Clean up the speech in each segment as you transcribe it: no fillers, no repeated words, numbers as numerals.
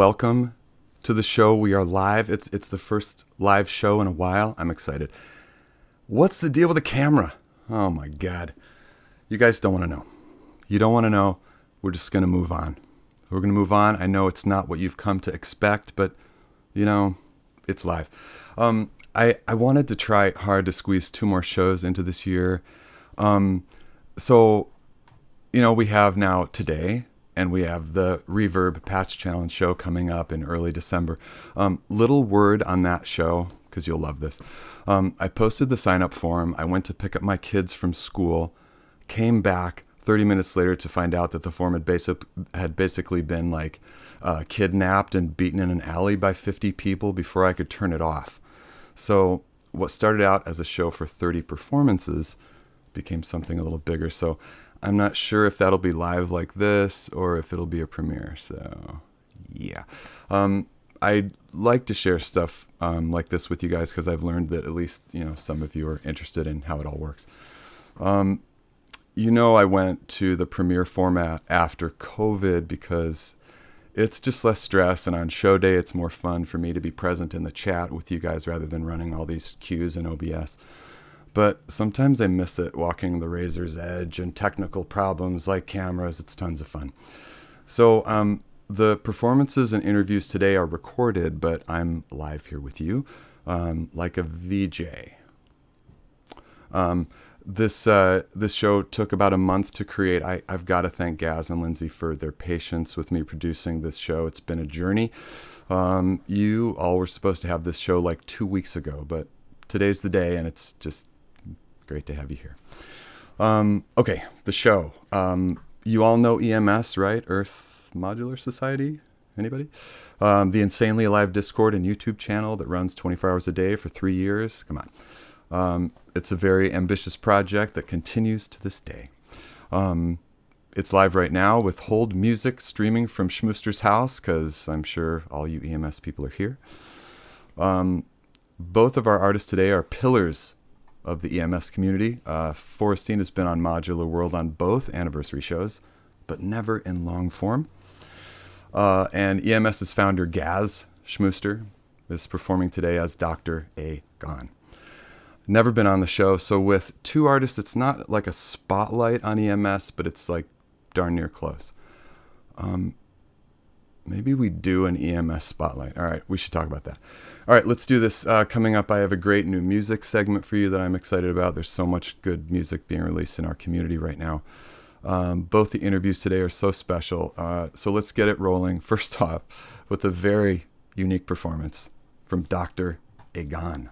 welcome to the show. We are live. It's the first live show in a while. I'm excited. What's the deal with the camera? Oh my God. You guys don't want to know. You don't want to know. We're just going to move on. We're going to move on. I know it's not what you've come to expect, but you know, it's live. I wanted to try hard to squeeze 2 more shows into this year. So, you know, we have now today, and we have the Reverb Patch Challenge show coming up in early December. Little word on that show, because you'll love this. I posted the sign-up form. I went to pick up my kids from school, came back 30 minutes later to find out that the form had basically been like kidnapped and beaten in an alley by 50 people before I could turn it off. So what started out as a show for 30 performances became something a little bigger. So I'm not sure if that'll be live like this or if it'll be a premiere. So yeah, I like to share stuff like this with you guys because I've learned that at least, you know, some of you are interested in how it all works. You know, I went to the premiere format after COVID because it's just less stress, and on show day it's more fun for me to be present in the chat with you guys rather than running all these cues in OBS. But sometimes I miss it, walking the razor's edge and technical problems like cameras. It's tons of fun. So the performances and interviews today are recorded, but I'm live here with you like a VJ. This show took about a month to create. I've got to thank Gaz and Lindsay for their patience with me producing this show. It's been a journey. You all were supposed to have this show like 2 weeks ago, but today's the day, and it's just great to have you here. Okay, the show. You all know EMS, right? Earth Modular Society? Anybody? The Insanely Alive Discord and YouTube channel that runs 24 hours a day for 3 years. Come on. It's a very ambitious project that continues to this day. It's live right now with hold music streaming from Schmooster's house, because I'm sure all you EMS people are here. Both of our artists today are pillars of the EMS community. Forestine has been on Modular World on both anniversary shows, but never in long form. And EMS's founder, Gaz Schmooster, is performing today as Dr. A. Gone. Never been on the show, so with 2 artists, it's not like a spotlight on EMS, but it's like darn near close. Maybe we do an EMS spotlight. All right, we should talk about that. All right, let's do this. Coming up, I have a great new music segment for you that I'm excited about. There's so much good music being released in our community right now. Both the interviews today are so special. So let's get it rolling. First off, with a very unique performance from Dr. A. Gone.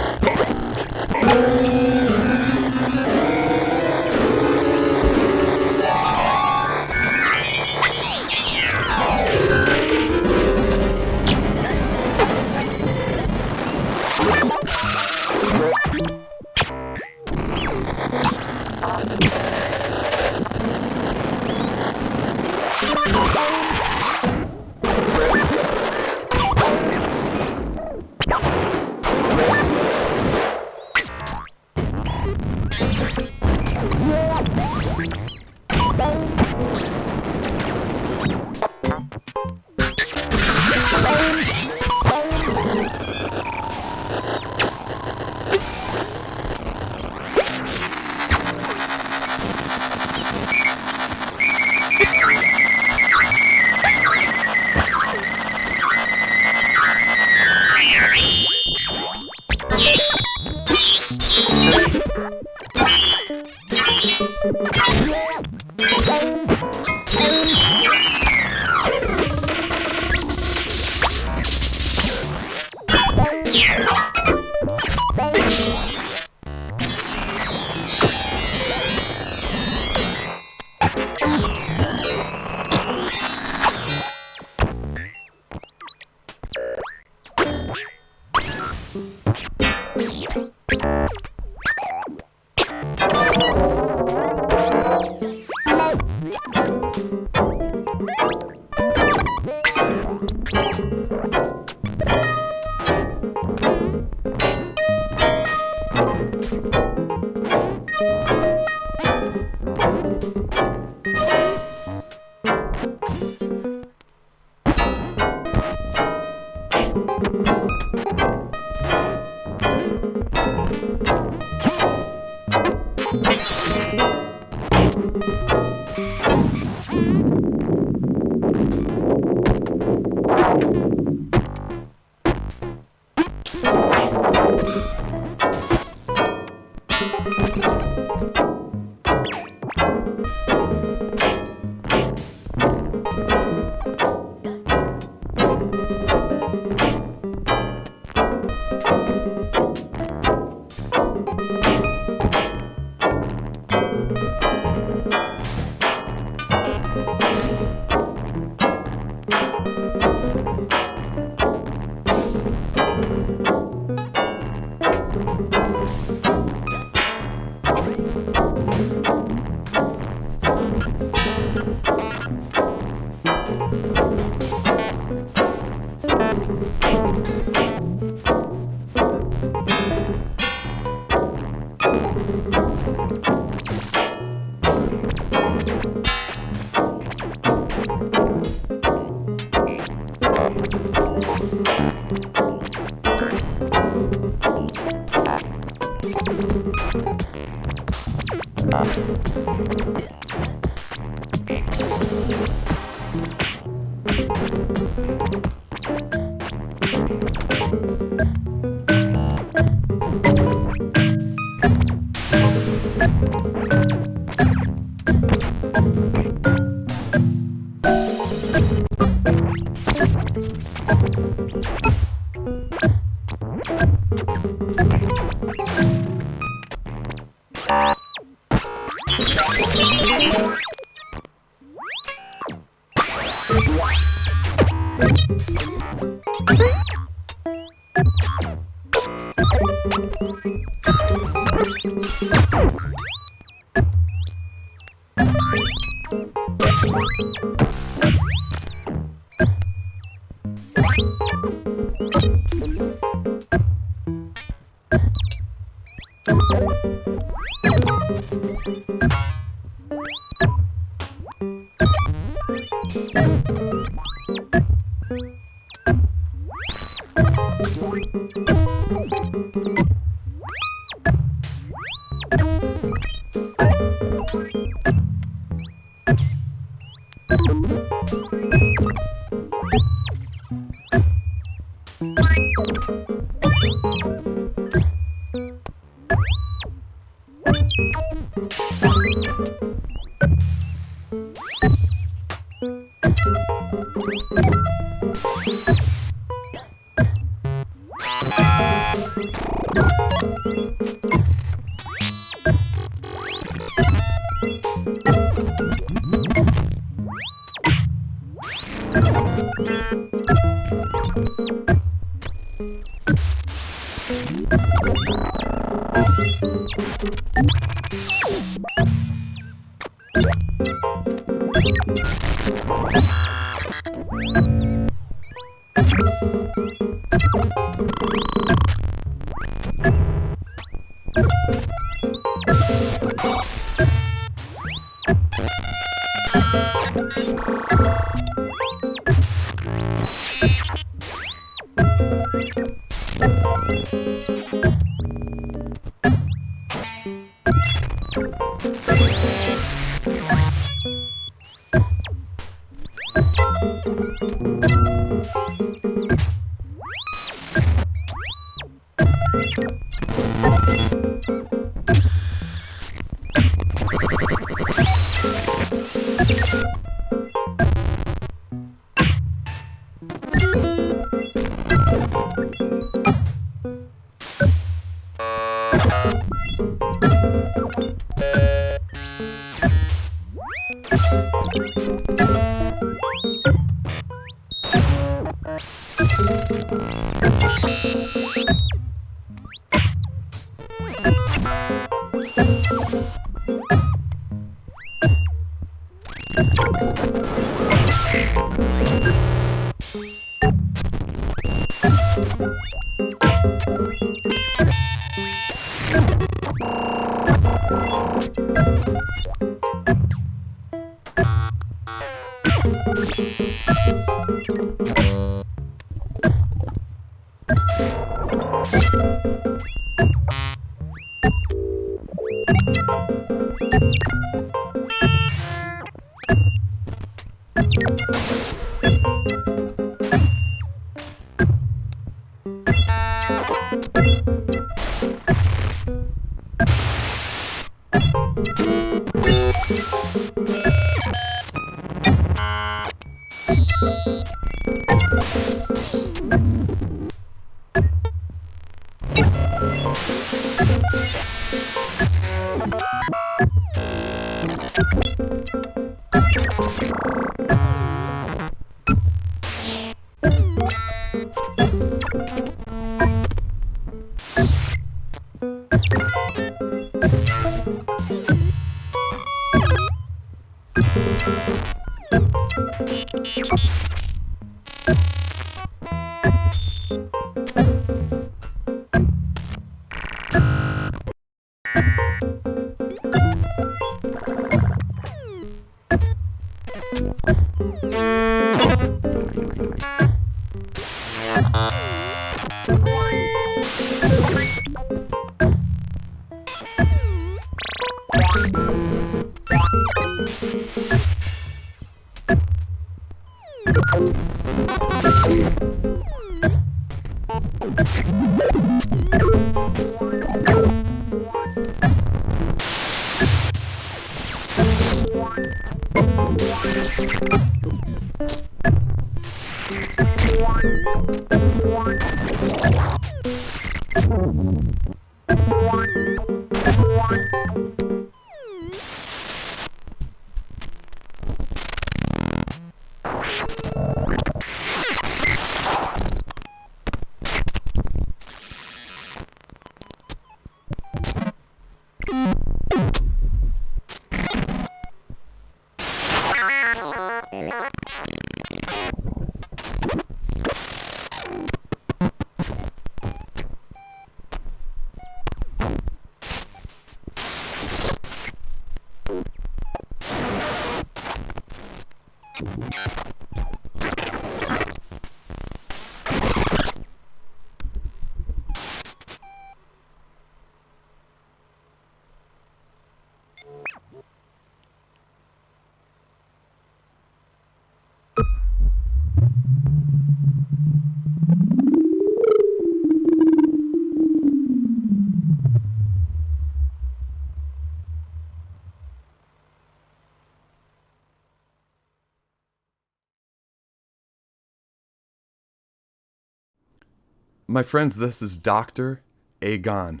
My friends, this is Dr. Agon.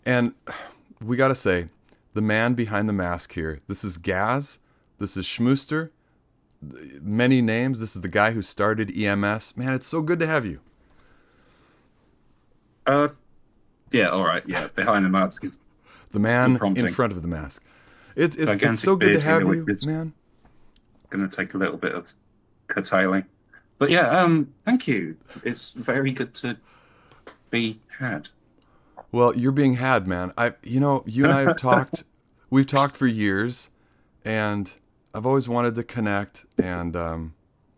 And we gotta say, the man behind the mask here, this is Gaz, this is Schmooster, many names. This is the guy who started EMS. Man, it's so good to have you. Yeah, all right, yeah. Behind the mask is the man in front of the mask. It's so good to have you, man. Going to take a little bit of curtailing. But yeah, thank you. It's very good to be had. Well, you're being had, man. You and I have talked. We've talked for years, and I've always wanted to connect and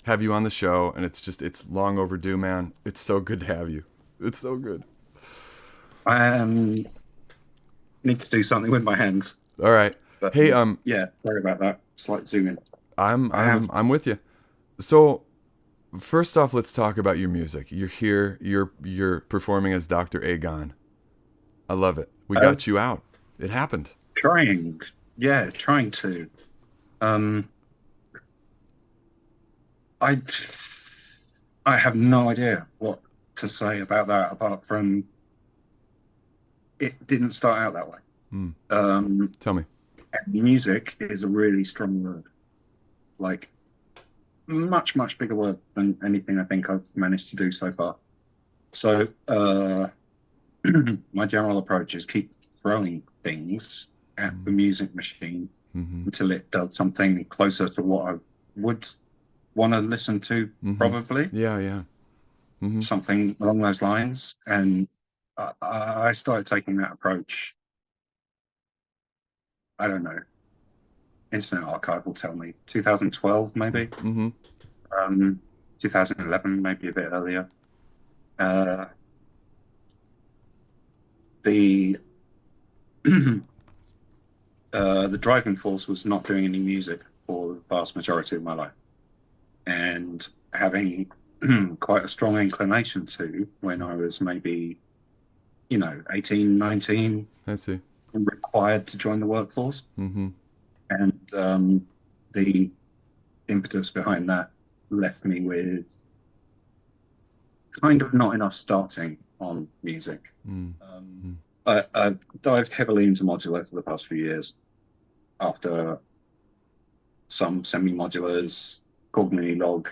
have you on the show. And it's long overdue, man. It's so good to have you. It's so good. I need to do something with my hands. All right. But Hey, yeah, sorry about that. Slight zoom in. I'm I have. I'm I'm with you. So first off, let's talk about your music. You're here. You're performing as Dr. Agon. I love it. We Uh, got you out. It happened. trying. Yeah, trying to. Um, I I have no idea what to say about that apart from it didn't start out that way. Mm. Um, Tell me. music is a really strong word. Like much, much bigger word than anything I think I've managed to do so far. So my general approach is keep throwing things at the music machine Mm-hmm. until it does something closer to what I would want to listen to, Mm-hmm. probably. Yeah, yeah. Mm-hmm. Something along those lines. And I started taking that approach. I don't know. Internet Archive will tell me 2012, maybe. Mm-hmm. 2011, maybe a bit earlier. Uh, the the driving force was not doing any music for the vast majority of my life, and having quite a strong inclination to when I was maybe, 18, 19, I see. required to join the workforce. Mm-hmm. And the impetus behind that left me with kind of not enough starting on music. Mm. I dived heavily into modular for the past few years after some semi-modulars, Korg Mini Log,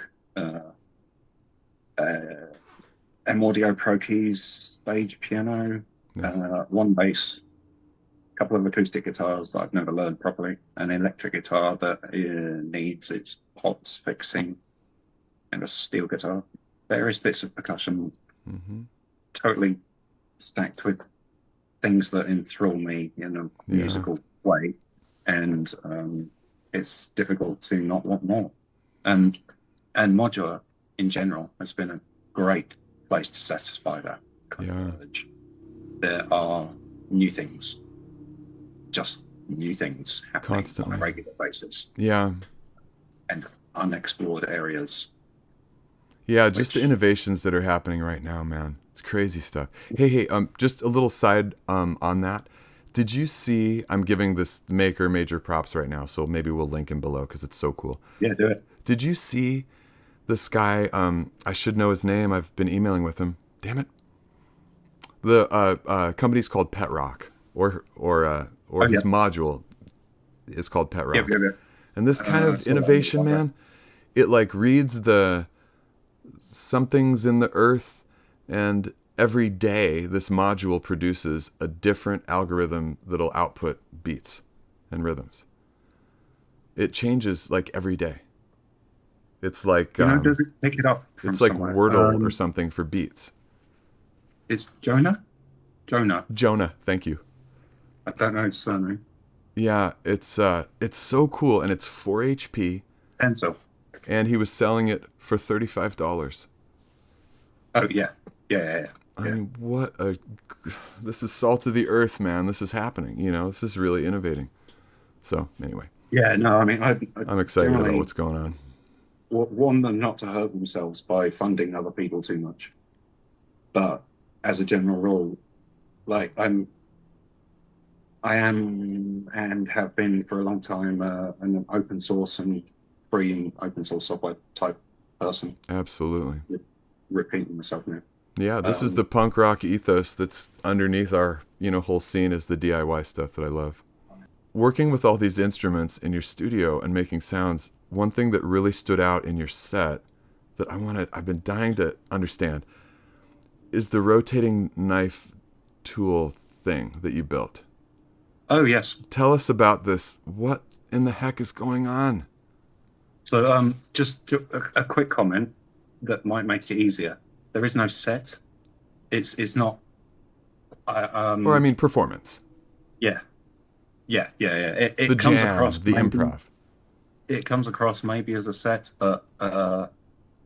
M Audio Pro Keys, stage piano, Yes. one bass, a couple of acoustic guitars that I've never learned properly, an electric guitar that needs its pots fixing, and a steel guitar, various bits of percussion, Mm-hmm. totally stacked with things that enthrall me in a musical way, and it's difficult to not want more. And modular in general has been a great place to satisfy that kind of urge. There are new things, just new things happening Constantly. on a regular basis. Yeah. And unexplored areas. Yeah, just the innovations that are happening right now, man. It's crazy stuff. Hey, just a little side on that. Did you see? I'm giving this maker major props right now, so maybe we'll link him below because it's so cool. Yeah, do it. Did you see this guy? I should know his name. I've been emailing with him. Damn it. The company's called Pet Rock, or his module is called Pet Rock. Yeah. And this kind of innovation, man, it like reads the something's in the earth, and every day this module produces a different algorithm that'll output beats and rhythms. It changes like every day. It's like does it pick it up from it's like somewhere? Wordle or something for beats. It's Jonah. Jonah, thank you. I don't know his surname. Yeah, it's so cool, and it's 4 HP. Pencil. And he was selling it for $35. Oh yeah. I mean, this is salt of the earth, man. This is happening. This is really innovating. So anyway. Yeah, no, I mean, I'm excited about what's going on. Want them not to hurt themselves by funding other people too much. But as a general rule, like I am and have been for a long time an open source and free and open source software type person. Absolutely. Repeating myself now. Yeah, this is the punk rock ethos that's underneath our, whole scene is the DIY stuff that I love. Working with all these instruments in your studio and making sounds, one thing that really stood out in your set that I've been dying to understand is the rotating knife tool thing that you built. Oh, yes. Tell us about this. What in the heck is going on? So just a quick comment. that might make it easier. There is no set. It's not. Or I mean performance. Yeah, yeah. It, The it comes jam, across the maybe improv. it comes across maybe as a set, but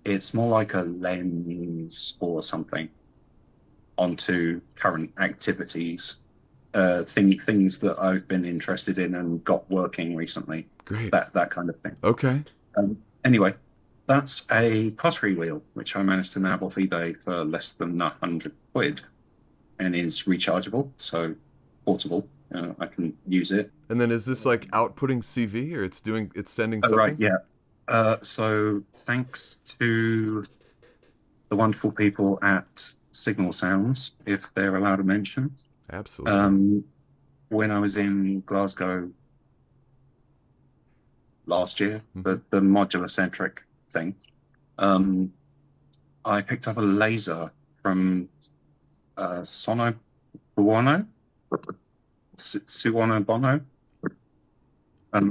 it's more like a lens or something onto current activities, things that I've been interested in and got working recently. Great. That kind of thing. Okay. Anyway, that's a pottery wheel which I managed to nab off eBay for less than £100 and is rechargeable, so portable. I can use it. And then is this like outputting CV, or it's sending Oh, right, something? yeah. So thanks to the wonderful people at Signal Sounds, if they're allowed to mention. Absolutely. When I was in Glasgow last year, Mm-hmm. the modular centric thing, I picked up a laser from Sono Buono, Suono Bono.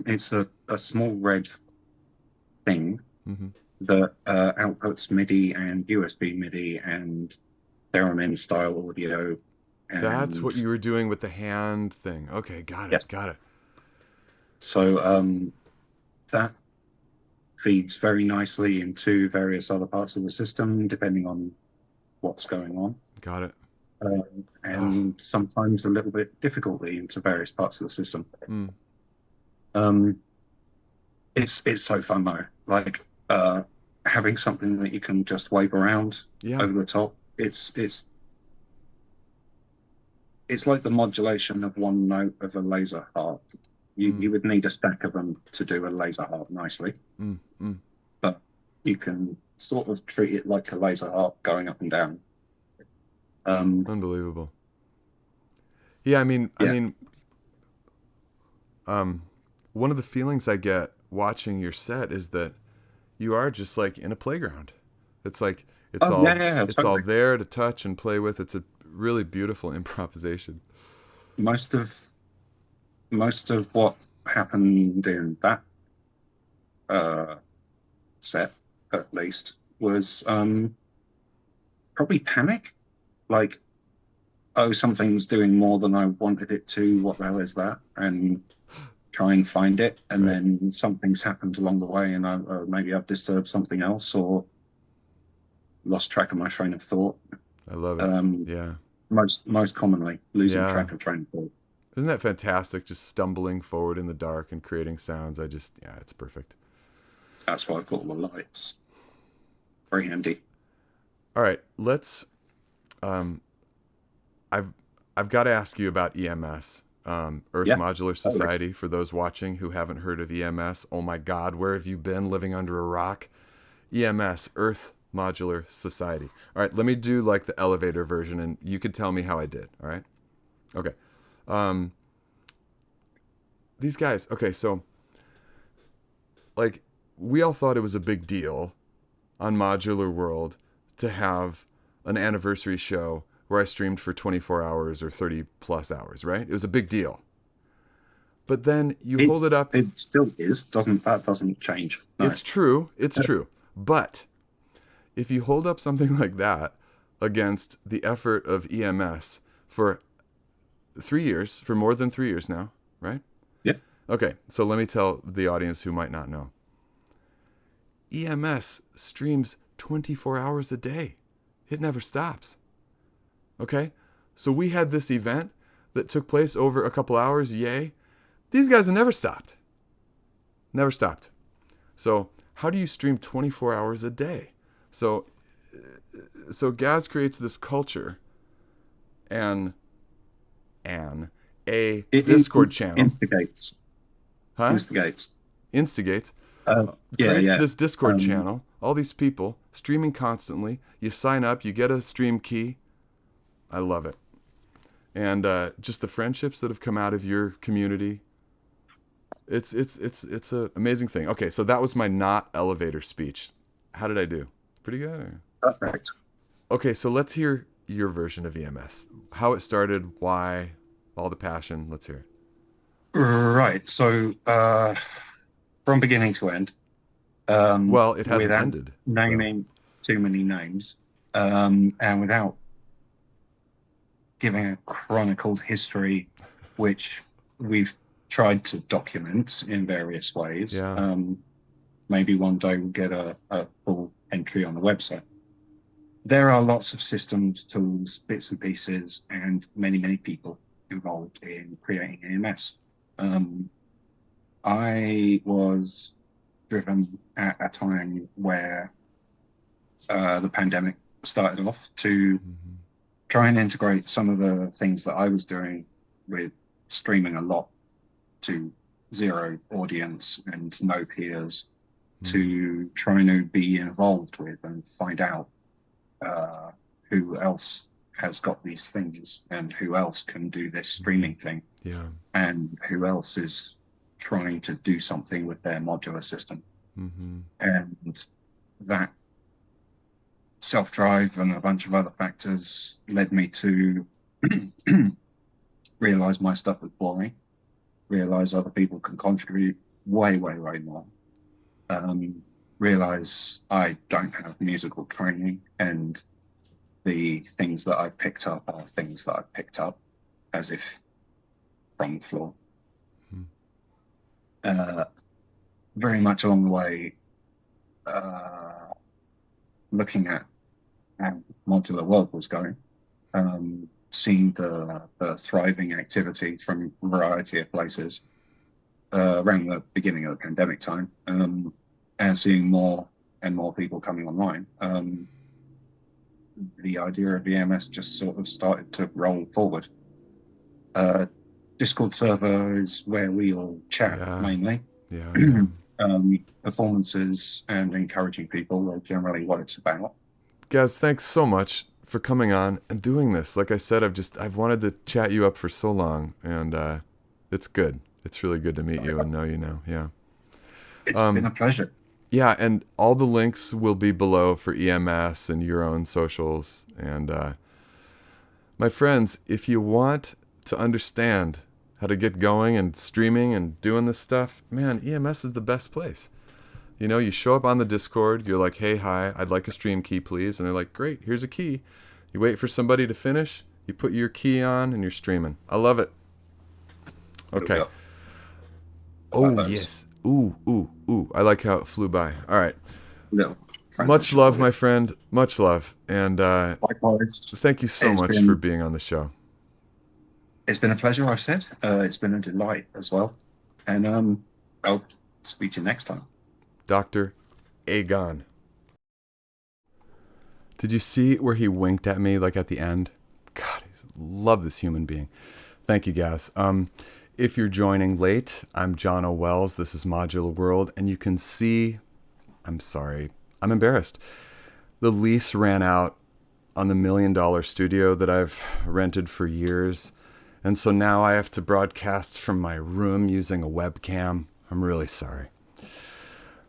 It's a small red thing Mm-hmm. that outputs MIDI and USB MIDI and theremin style audio. That's And what you were doing with the hand thing. Okay, got it. yes, Got it. so that feeds very nicely into various other parts of the system, depending on what's going on. Got it. And sometimes a little bit difficultly into various parts of the system. Mm. It's so fun though. Like having something that you can just wave around over the top. It's like the modulation of one note of a laser harp. You would need a stack of them to do a laser harp nicely. But you can sort of treat it like a laser harp going up and down. Unbelievable. Yeah, I mean, one of the feelings I get watching your set is that you are just like in a playground. It's like it's all totally. there to touch and play with. It's a really beautiful improvisation. Most of what happened in that set, at least, was probably panic. Like, oh, something's doing more than I wanted it to. What the hell is that? And try and find it. And then something's happened along the way, and maybe I've disturbed something else or lost track of my train of thought. I love it. Yeah. Most commonly, losing track of train of thought. Isn't that fantastic? Just stumbling forward in the dark and creating sounds. It's perfect. That's why I've got all the lights. Very handy. All right, let's. I've got to ask you about EMS, Earth Modular Society. For those watching who haven't heard of EMS, oh my God, where have you been living under a rock? EMS, Earth Modular Society. All right, let me do like the elevator version, and you could tell me how I did. All right, okay. These guys. Okay, so like we all thought it was a big deal on Modular World to have an anniversary show where I streamed for 24 hours or 30 plus hours, right? It was a big deal. But then you hold it up. It still is. That doesn't change. No. It's true. It's true. But if you hold up something like that against the effort of EMS for 3 years, for more than 3 years now, right? Yeah. Okay, so let me tell the audience who might not know. EMS streams 24 hours a day. It never stops. Okay? So we had this event that took place over a couple hours, yay. These guys have never stopped. Never stopped. So how do you stream 24 hours a day? So Gaz creates this culture and a Discord channel. Instigates. Huh? Instigates. Creates this Discord channel. All these people streaming constantly. You sign up. You get a stream key. I love it. And just the friendships that have come out of your community. It's an amazing thing. Okay, so that was my not elevator speech. How did I do? Pretty good? Perfect. Okay, so let's hear your version of EMS. How it started, why, all the passion. Let's hear it. Right. So from beginning to end. Well, it hasn't ended. Naming. too many names, and without giving a chronicled history, which we've tried to document in various ways. Yeah. Maybe one day we'll get a full entry on the website. There are lots of systems, tools, bits and pieces, and many, many people involved in creating EMS. I was driven at a time where the pandemic started off to try and integrate some of the things that I was doing with streaming a lot to zero audience and no peers, to trying to be involved with and find out who else has got these things and who else can do this streaming thing, and who else is trying to do something with their modular system. And that self-drive and a bunch of other factors led me to realize my stuff was boring, realize other people can contribute way, way, way more, realize I don't have musical training, and the things that I've picked up are things that I've picked up as if from the floor. Very much along the way, looking at how Modular World was going, seeing the thriving activity from a variety of places around the beginning of the pandemic time, and seeing more and more people coming online, the idea of EMS just sort of started to roll forward. Discord server is where we all chat mainly. Performances and encouraging people are generally what it's about. Gaz, thanks so much for coming on and doing this. Like I said, I've wanted to chat you up for so long, and it's good. It's really good to meet you and know you now. Yeah. It's been a pleasure. Yeah, and all the links will be below for EMS and your own socials. And my friends, if you want to understand how to get going and streaming and doing this stuff, man, EMS is the best place. You know, you show up on the Discord, you're like, hey, hi, I'd like a stream key, please. And they're like, great, here's a key. You wait for somebody to finish, you put your key on, and you're streaming. I love it. Okay. Oh, yes. Ooh, ooh, ooh. I like how it flew by. All right. No. Much love, my friend. Much love. And likewise. Thank you so much for being on the show. It's been a pleasure, I've said. It's been a delight as well. And I'll speak to you next time. Dr. Aegon. Did you see where he winked at me, like at the end? God, I love this human being. Thank you, guys. If you're joining late, I'm John O. Wells. This is Modular World, and you can see, I'm sorry, I'm embarrassed. The lease ran out on the $1 million studio that I've rented for years, and so now I have to broadcast from my room using a webcam. I'm really sorry.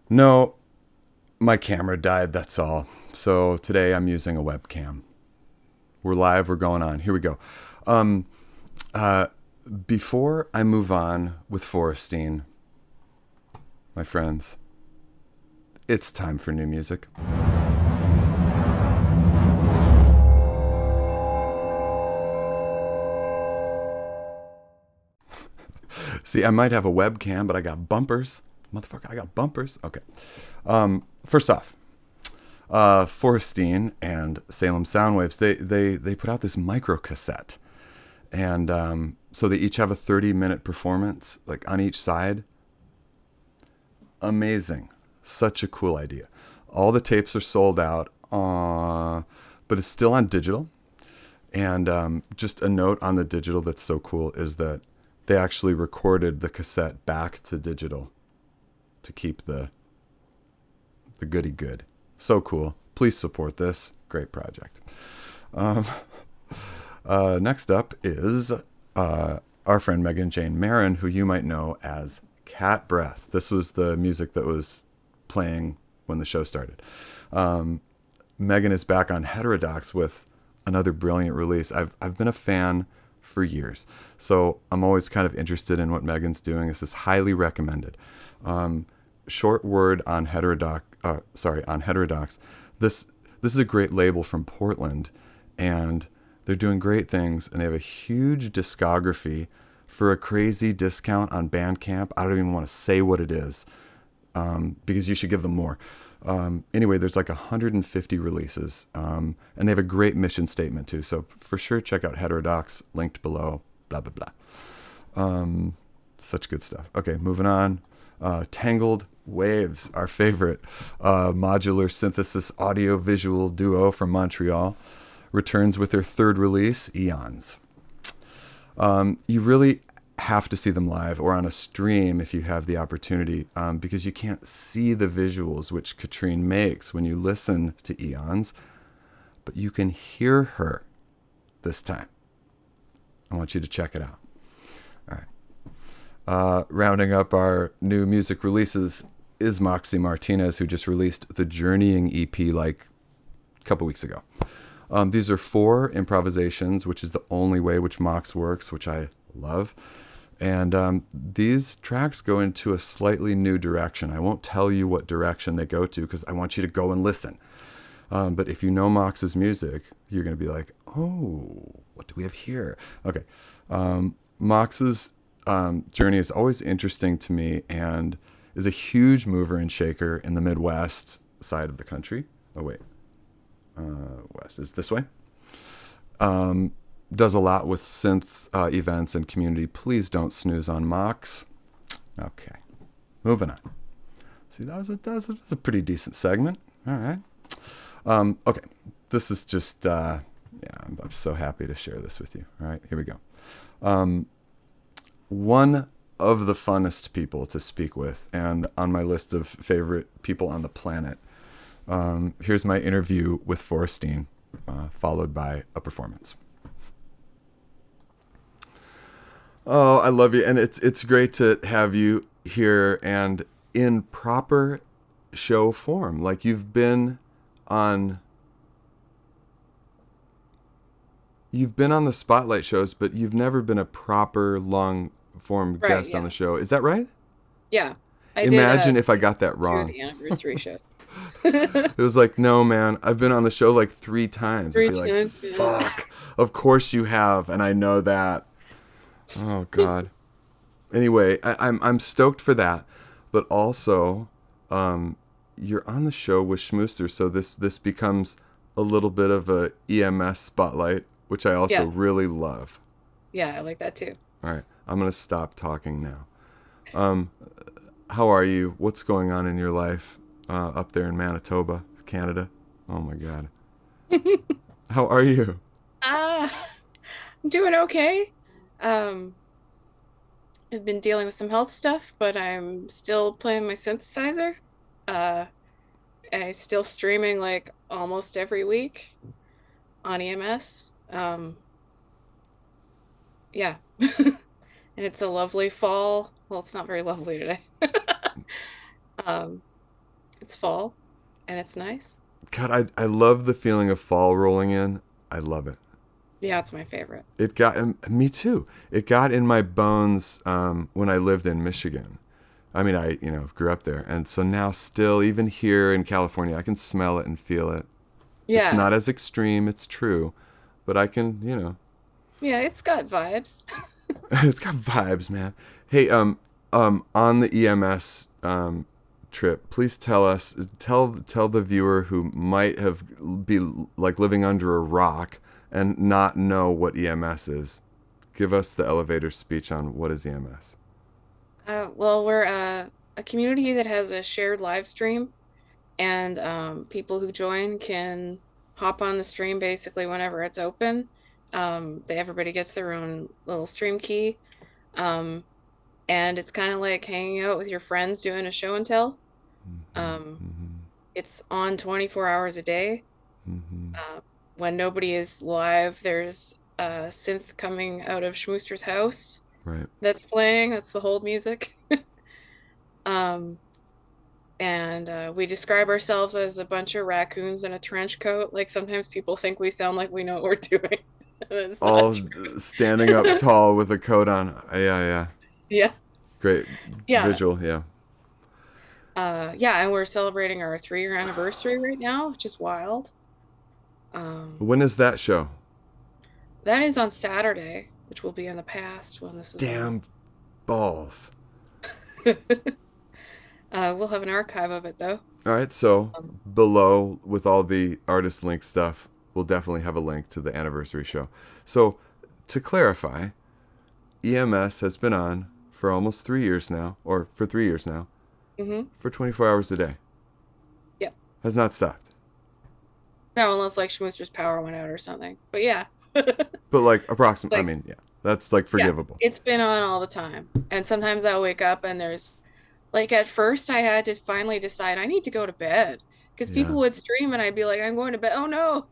No, my camera died, that's all. So today I'm using a webcam. We're live, we're going on. Here we go. Before I move on with Forestine, my friends, it's time for new music. See, I might have a webcam, but I got bumpers. Motherfucker, I got bumpers. Okay. First off, Forestine and Salem Soundwaves, they put out this micro cassette. And so they each have a 30-minute performance, like on each side. Amazing. Such a cool idea. All the tapes are sold out, but it's still on digital. And just a note on the digital that's so cool is that they actually recorded the cassette back to digital to keep the goody good. So cool. Please support this. Great project. Next up is our friend Megan Jane Marron, who you might know as Cat Breath. This was the music that was playing when the show started. Megan is back on Heterodox with another brilliant release. I've been a fan for years, so I'm always kind of interested in what Megan's doing. This is highly recommended. Short word on Heterodox. On Heterodox. This this is a great label from Portland, and they're doing great things, and they have a huge discography for a crazy discount on Bandcamp. I don't even want to say what it is, because you should give them more. Anyway, there's like 150 releases, and they have a great mission statement too. So for sure, check out Heterodox, linked below, blah, blah, blah. Such good stuff. Okay, moving on. Tangled Waves, our favorite modular synthesis audio-visual duo from Montreal, returns with their third release, Eons. You really have to see them live or on a stream if you have the opportunity, because you can't see the visuals which Katrine makes when you listen to Eons, but you can hear her this time. I want you to check it out. All right. Rounding up our new music releases is Moxie Martinez, who just released the Journeying EP like a couple weeks ago. These are 4 improvisations, which is the only way which Mox works, which I love. And these tracks go into a slightly new direction. I won't tell you what direction they go to because I want you to go and listen. But if you know Mox's music, you're going to be like, oh, what do we have here? Okay. Mox's journey is always interesting to me and is a huge mover and shaker in the Midwest side of the country. Oh, wait. West is this way. Does a lot with synth events and community. Please don't snooze on Mox. Okay, moving on. See, that was a pretty decent segment. All right. Okay, this is just I'm so happy to share this with you. All right, here we go. One of the funnest people to speak with, and on my list of favorite people on the planet. Here's my interview with Forestine, followed by a performance. Oh, I love you, and it's great to have you here and in proper show form. Like you've been on the spotlight shows, but you've never been a proper long form guest on the show. Is that right? Yeah. Imagine if I got that wrong. The anniversary shows. It was like, no, man, I've been on the show like 3 times. I'd be like, fuck, of course you have, and I know that. Oh God. Anyway, I'm stoked for that, but also, you're on the show with Schmooster, so this becomes a little bit of a EMS spotlight, which I also really love. Yeah, I like that too. All right, I'm gonna stop talking now. How are you? What's going on in your life up there in Manitoba, Canada? Oh my God. How are you? I'm doing okay. I've been dealing with some health stuff, but I'm still playing my synthesizer. I'm still streaming like almost every week on EMS. Yeah. And it's a lovely fall. Well, it's not very lovely today. It's fall and it's nice. God, I love the feeling of fall rolling in. I love it. Yeah, it's my favorite. It got me too. It got in my bones when I lived in Michigan. I mean, I grew up there, and so now still, even here in California, I can smell it and feel it. Yeah, it's not as extreme. It's true, but I can, Yeah, it's got vibes. It's got vibes, man. Hey, on the EMS trip, please tell the viewer who might be like living under a rock and not know what EMS is. Give us the elevator speech on what is EMS. Well, we're a community that has a shared live stream, and people who join can hop on the stream basically whenever it's open. Everybody gets their own little stream key, and it's kind of like hanging out with your friends doing a show and tell. It's on 24 hours a day. When nobody is live, there's a synth coming out of Schmooster's house. Right. That's playing. That's the hold music. And we describe ourselves as a bunch of raccoons in a trench coat. Like sometimes people think we sound like we know what we're doing. It's all standing up tall with a coat on. Yeah. Great visual. Yeah. And we're celebrating our 3-year anniversary right now, which is wild. When is that show? That is on Saturday, which will be in the past when this is Damn balls. We'll have an archive of it though. All right, so below with all the artist link stuff, we'll definitely have a link to the anniversary show. So to clarify, EMS has been on for almost 3 years now, or for 3 years now, for 24 hours a day. Yep. Has not stopped. No, unless like Schmooster's power went out or something. But yeah. But like approximately, Like, I mean, yeah, that's like forgivable. Yeah, it's been on all the time. And sometimes I'll wake up and there's like at first I had to finally decide I need to go to bed because people would stream and I'd be like, I'm going to bed. Oh no,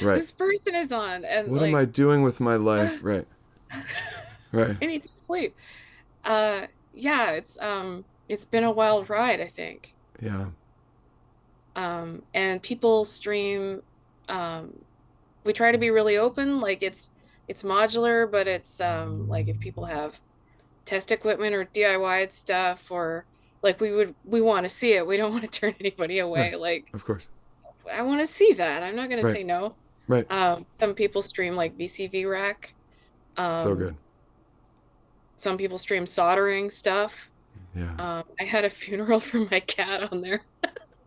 right. This person is on. And what like, am I doing with my life? Right. Right. I need to sleep. Yeah, it's been a wild ride, I think. Yeah. And people stream, we try to be really open, like it's modular, but it's like if people have test equipment or DIY stuff, or like we want to see it. We don't want to turn anybody away. Right. Like, of course, I want to see that. I'm not going to say no. Right. Some people stream like VCV rack. So good. Some people stream soldering stuff. Yeah. I had a funeral for my cat on there.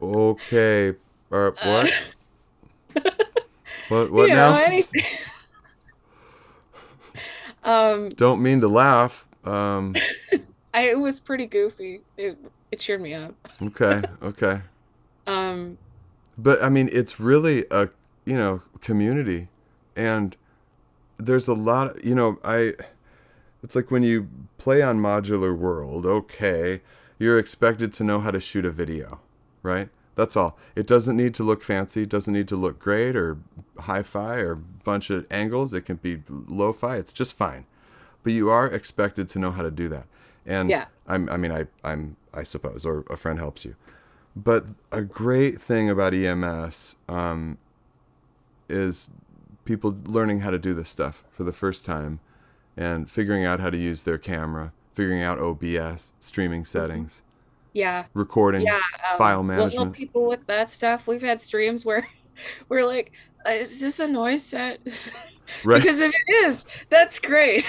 Okay. What? What you now? know, anything. Don't mean to laugh. It was pretty goofy. It cheered me up. Okay. But I mean, it's really a community, and there's a lot. It's like when you play on Modular World. Okay, you're expected to know how to shoot a video, right? That's all. It doesn't need to look fancy. It doesn't need to look great or hi-fi or a bunch of angles. It can be lo-fi. It's just fine. But you are expected to know how to do that. And yeah. I suppose, or a friend helps you. But a great thing about EMS is people learning how to do this stuff for the first time and figuring out how to use their camera, figuring out OBS, streaming settings. Yeah. Recording, file management. Well, people with that stuff, we've had streams where we're like, is this a noise set? Right. Because if it is, that's great.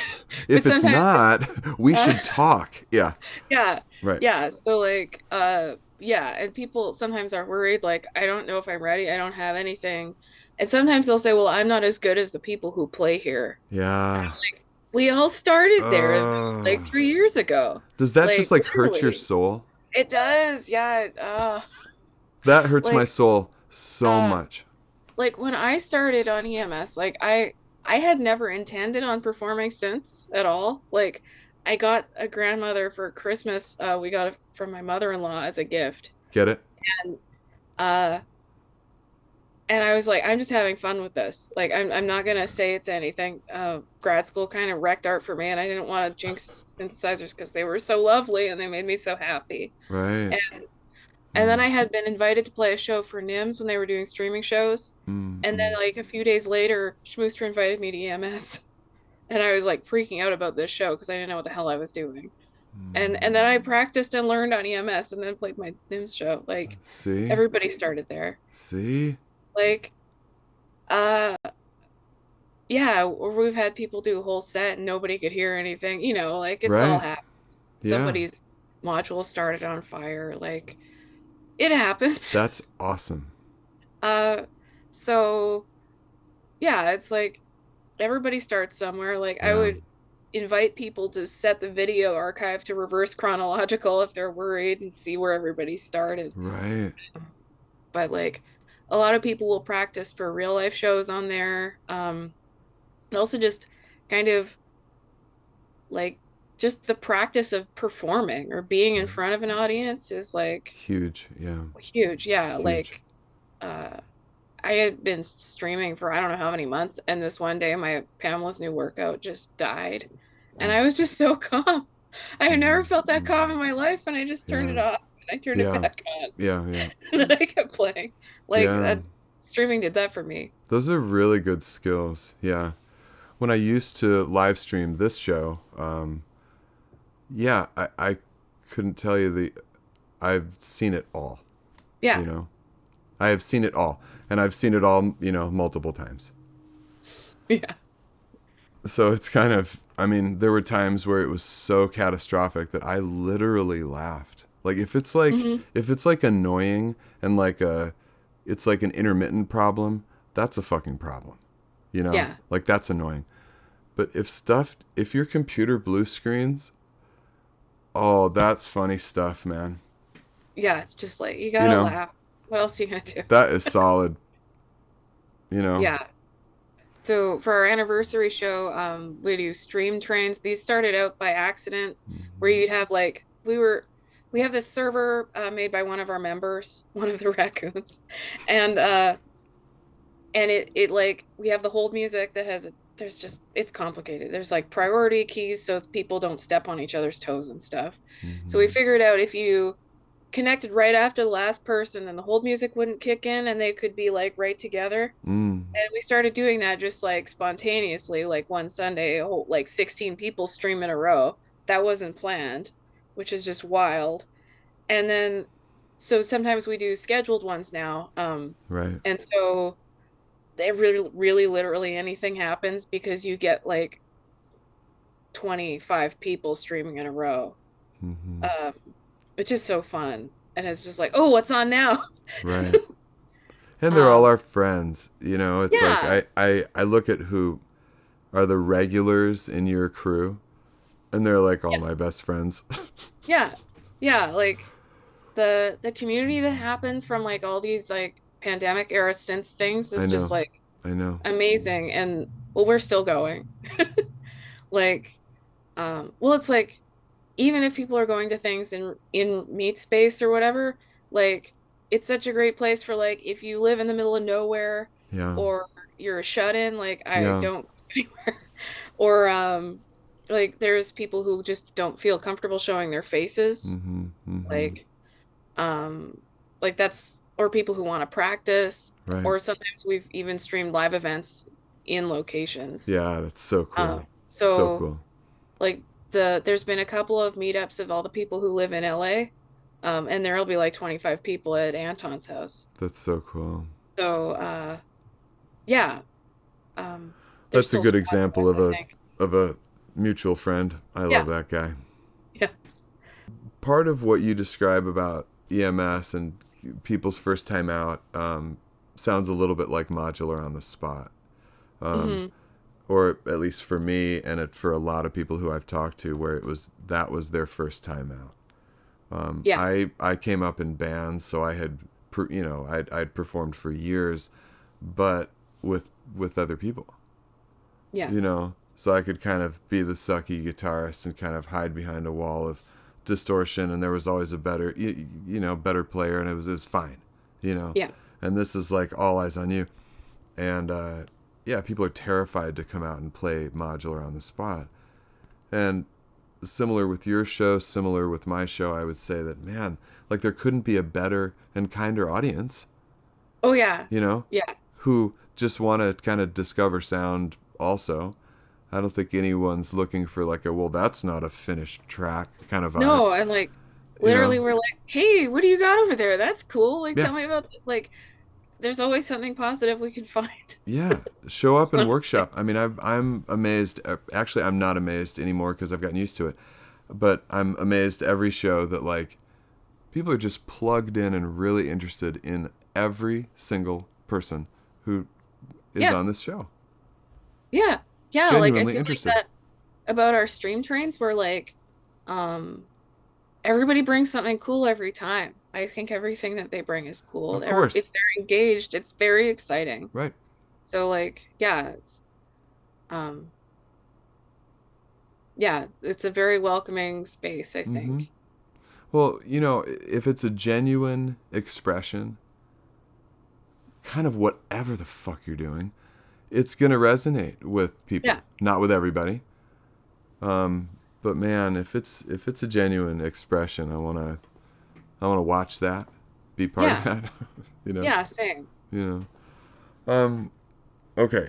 If it's not, we should talk. Yeah. Yeah. Right. Yeah. So like, and people sometimes are worried, like, I don't know if I'm ready. I don't have anything. And sometimes they'll say, well, I'm not as good as the people who play here. Yeah. Like, we all started there like 3 years ago. Does that just like hurt your soul? It does, yeah. That hurts my soul so much. Like when I started on EMS, like I had never intended on performing synths at all. Like I got a grandmother for Christmas. We got it from my mother-in-law as a gift. Get it? And I was like, I'm just having fun with this. Like, I'm not going to say it's anything. Grad school kind of wrecked art for me, and I didn't want to jinx synthesizers because they were so lovely and they made me so happy. Right. And then I had been invited to play a show for NIMS when they were doing streaming shows. And then, like, a few days later, Schmooster invited me to EMS. And I was, like, freaking out about this show because I didn't know what the hell I was doing. And then I practiced and learned on EMS and then played my NIMS show. Like, see? Everybody started there. See? Like, yeah, or we've had people do a whole set and nobody could hear anything, like it's all happened. Yeah. Somebody's module started on fire, like it happens. That's awesome. So yeah, it's like everybody starts somewhere. Like I would invite people to set the video archive to reverse chronological if they're worried and see where everybody started. Right. But like a lot of people will practice for real life shows on there. And also just kind of like just the practice of performing or being in front of an audience is like huge. Yeah. Huge. Yeah. Huge. Like, I had been streaming for I don't know how many months. And this one day my Pamela's new workout just died. And I was just so calm. I have never felt that calm in my life. And I just turned it off. I turned it back on. Yeah. And then I kept playing. Like that, streaming did that for me. Those are really good skills. Yeah. When I used to live stream this show, I couldn't tell you I've seen it all. Yeah. I have seen it all. and I've seen it all, multiple times. Yeah. So it's kind of, I mean, there were times where it was so catastrophic that I literally laughed. Like if it's like annoying and it's like an intermittent problem, that's a fucking problem. Yeah. Like that's annoying. But if your computer blue screens, oh, that's funny stuff, man. Yeah, it's just like you gotta laugh. What else are you gonna do? That is solid. Yeah. So for our anniversary show, we do stream trains. These started out by accident, where you'd have like we have this server made by one of our members, one of the raccoons, and it like we have the hold music that has it's complicated. There's like priority keys so people don't step on each other's toes and stuff. So we figured out if you connected right after the last person, then the hold music wouldn't kick in and they could be like right together. And we started doing that just like spontaneously, like one Sunday, like 16 people stream in a row. That wasn't planned, which is just wild. And then, so sometimes we do scheduled ones now. Right. And so they really literally anything happens because you get like 25 people streaming in a row. Which is so fun. And it's just like, oh, what's on now? Right. And they're all our friends. It's Yeah. like I look at who are the regulars in your crew, and they're like all my best friends. Yeah. Yeah. Like the community that happened from like all these like pandemic era synth things is just like I know. amazing. And well, we're still going. Like, well, it's like even if people are going to things in meat space or whatever, like it's such a great place for like if you live in the middle of nowhere or you're a shut-in, like I don't go anywhere. Or like there's people who just don't feel comfortable showing their faces. Like that's, or people who want to practice, or sometimes we've even streamed live events in locations. Yeah, that's so cool. So cool. Like there's been a couple of meetups of all the people who live in LA, and there'll be like 25 people at Anton's house. That's so cool. So yeah. That's a good example of a mutual friend. I love that guy. Yeah. Part of what you describe about EMS and people's first time out sounds a little bit like Modular on the spot. Or at least for me and for a lot of people who I've talked to, where that was their first time out. I came up in bands, so I had I'd performed for years, but with other people. Yeah. So I could kind of be the sucky guitarist and kind of hide behind a wall of distortion, and there was always a better better player, and it was fine. Yeah. And this is like all eyes on you, and people are terrified to come out and play Modular on the spot. And similar with your show, similar with my show, I would say that, man, like there couldn't be a better and kinder audience. Oh yeah. Yeah. Who just want to kind of discover sound also. I don't think anyone's looking for like well, that's not a finished track kind of vibe. No, and like literally we're like, hey, what do you got over there? That's cool. Like tell me about like there's always something positive we can find. Yeah, show up and workshop. I mean, I'm amazed. Actually, I'm not amazed anymore because I've gotten used to it. But I'm amazed every show that like people are just plugged in and really interested in every single person who is on this show. Yeah, Genuinely like I feel interested. like that about our stream trains. Where like, everybody brings something cool every time. I think everything that they bring is cool. Of course. If they're engaged, it's very exciting. Right. So like, it's a very welcoming space, I think. Well, if it's a genuine expression, kind of whatever the fuck you're doing, it's going to resonate with people. Yeah. Not with everybody. But man, if it's a genuine expression, I want to watch that, be part of that. Yeah, same. Okay.